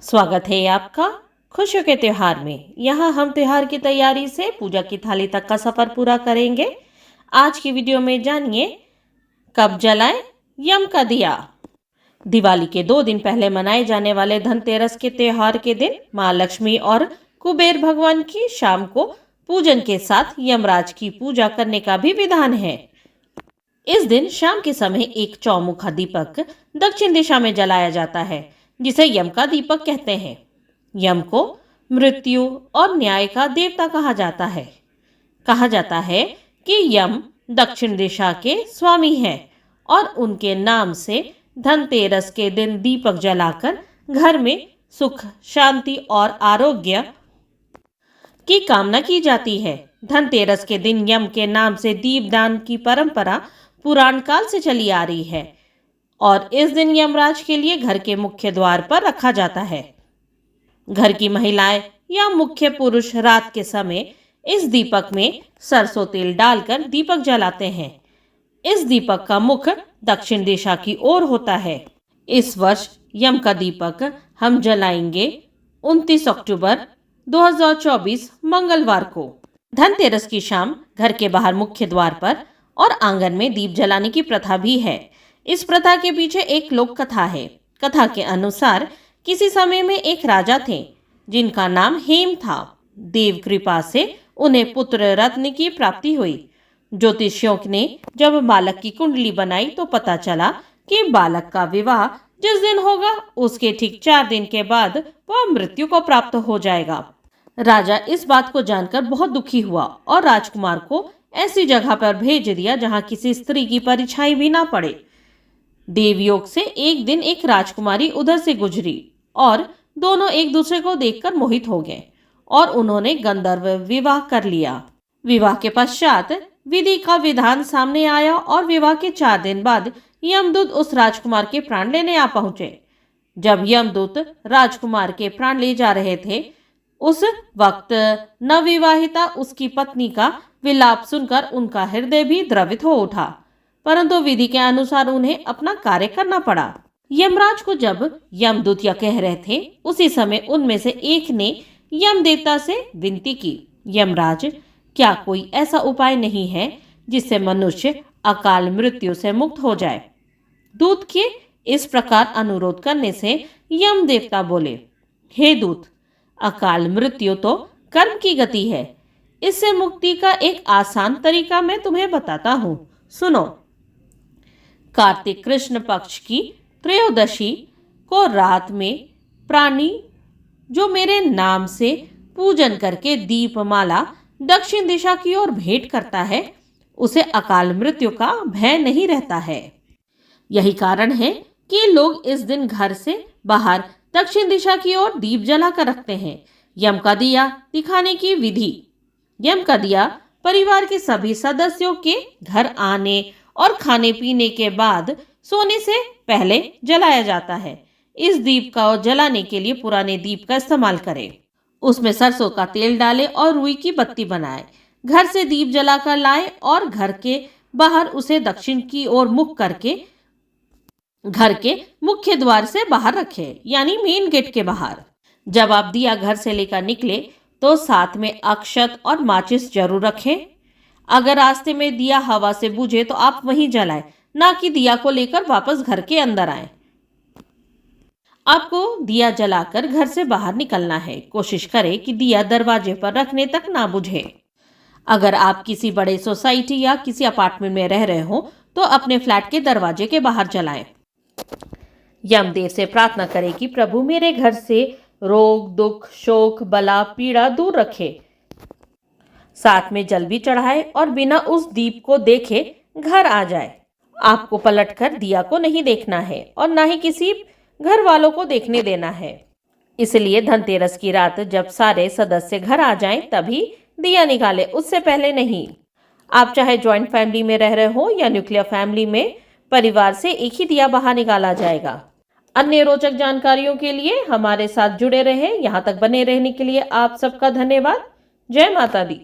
स्वागत है आपका खुशियों के त्योहार में। यहाँ हम त्योहार की तैयारी से पूजा की थाली तक का सफर पूरा करेंगे। आज की वीडियो में जानिए कब जलाएं यम का दिया। दिवाली के 2 दिन पहले मनाए जाने वाले धनतेरस के त्योहार के दिन माँ लक्ष्मी और कुबेर भगवान की शाम को पूजन के साथ यमराज की पूजा करने का भी विधान है। इस दिन शाम के समय एक चौमुखा दीपक दक्षिण दिशा में जलाया जाता है, जिसे यम का दीपक कहते हैं। यम को मृत्यु और न्याय का देवता कहा जाता है। कहा जाता है कि यम दक्षिण दिशा के स्वामी हैं और उनके नाम से धनतेरस के दिन दीपक जलाकर घर में सुख, शांति और आरोग्य की कामना की जाती है। धनतेरस के दिन यम के नाम से दीपदान की परंपरा पुराण काल से चली आ रही है और इस दिन यमराज के लिए घर के मुख्य द्वार पर रखा जाता है। घर की महिलाएं या मुख्य पुरुष रात के समय इस दीपक में सरसों तेल डालकर दीपक जलाते हैं। इस दीपक का मुख दक्षिण दिशा की ओर होता है। इस वर्ष यम का दीपक हम जलाएंगे 29 अक्टूबर 2024 मंगलवार को। धनतेरस की शाम घर के बाहर मुख्य द्वार पर और आंगन में दीप जलाने की प्रथा भी है। इस प्रथा के पीछे एक लोक कथा है। कथा के अनुसार किसी समय में एक राजा थे जिनका नाम हेम था। देव कृपा से उन्हें पुत्र रत्न की प्राप्ति हुई। ज्योतिषियों ने जब बालक की कुंडली बनाई तो पता चला कि बालक का विवाह जिस दिन होगा उसके ठीक 4 दिन के बाद वह मृत्यु को प्राप्त हो जाएगा। राजा इस बात को जानकर बहुत दुखी हुआ और राजकुमार को ऐसी जगह पर भेज दिया जहां किसी स्त्री की परछाई भी ना पड़े। देवयोग से एक दिन एक राजकुमारी उधर से गुजरी और दोनों एक दूसरे को देखकर मोहित हो गए और उन्होंने गंधर्व विवाह कर लिया। विवाह के पश्चात विधि का विधान सामने आया और विवाह के 4 दिन बाद यमदूत उस राजकुमार के प्राण लेने आ पहुंचे। जब यमदूत राजकुमार के प्राण ले जा रहे थे उस वक्त नवविवाहिता उसकी पत्नी का विलाप सुनकर उनका हृदय भी द्रवित हो उठा, परंतु विधि के अनुसार उन्हें अपना कार्य करना पड़ा। यमराज को जब यमदूत यह कह रहे थे उसी समय उनमें से एक ने यम देवता से विनती की, यमराज, क्या कोई ऐसा उपाय नहीं है जिससे मनुष्य अकाल मृत्यु से मुक्त हो जाए? दूत के इस प्रकार अनुरोध करने से यम देवता बोले, हे दूत, अकाल मृत्यु तो कर्म की गति है। इससे मुक्ति का एक आसान तरीका मैं तुम्हें बताता हूँ, सुनो। कार्तिक कृष्ण पक्ष की त्रयोदशी को रात में प्राणी जो मेरे नाम से पूजन करके दीपमाला दक्षिण दिशा की ओर भेंट करता है उसे अकाल मृत्यु का भय नहीं रहता है। यही कारण है कि लोग इस दिन घर से बाहर दक्षिण दिशा की ओर दीप जला कर रखते हैं। यम का दिया दिखाने की विधि। यम का दिया परिवार के सभी सदस्यों के घर आने और खाने पीने के बाद सोने से पहले जलाया जाता है। इस दीप का जलाने के लिए पुराने दीप का इस्तेमाल करें। उसमें सरसों का तेल डालें और रुई की बत्ती बनाएं। घर से दीप जलाकर लाएं और घर के बाहर उसे दक्षिण की ओर मुख करके घर के मुख्य द्वार से बाहर रखें, यानी मेन गेट के बाहर। जब आप दिया घर से लेकर निकले तो साथ में अक्षत और माचिस जरूर रखें। अगर रास्ते में दिया हवा से बुझे तो आप वहीं जलाएं, ना कि दिया को लेकर वापस घर के अंदर आएं। आपको दिया जलाकर घर से बाहर निकलना है। कोशिश करें कि दिया दरवाजे पर रखने तक ना बुझे। अगर आप किसी बड़े सोसाइटी या किसी अपार्टमेंट में रह रहे हो तो अपने फ्लैट के दरवाजे के बाहर जलाएं। यमदेव से प्रार्थना करें कि प्रभु मेरे घर से रोग, दुख, शोक, बला, पीड़ा दूर रखे। साथ में जल भी चढ़ाए और बिना उस दीप को देखे घर आ जाए। आपको पलटकर दिया को नहीं देखना है और ना ही किसी घर वालों को देखने देना है। इसलिए धनतेरस की रात जब सारे सदस्य घर आ जाएं तभी दिया निकाले, उससे पहले नहीं। आप चाहे ज्वाइंट फैमिली में रह रहे हो या न्यूक्लियर फैमिली में, परिवार से एक ही दिया बाहर निकाला जाएगा। अन्य रोचक जानकारियों के लिए हमारे साथ जुड़े रहें। यहाँ तक बने रहने के लिए आप सबका धन्यवाद। जय माता दी।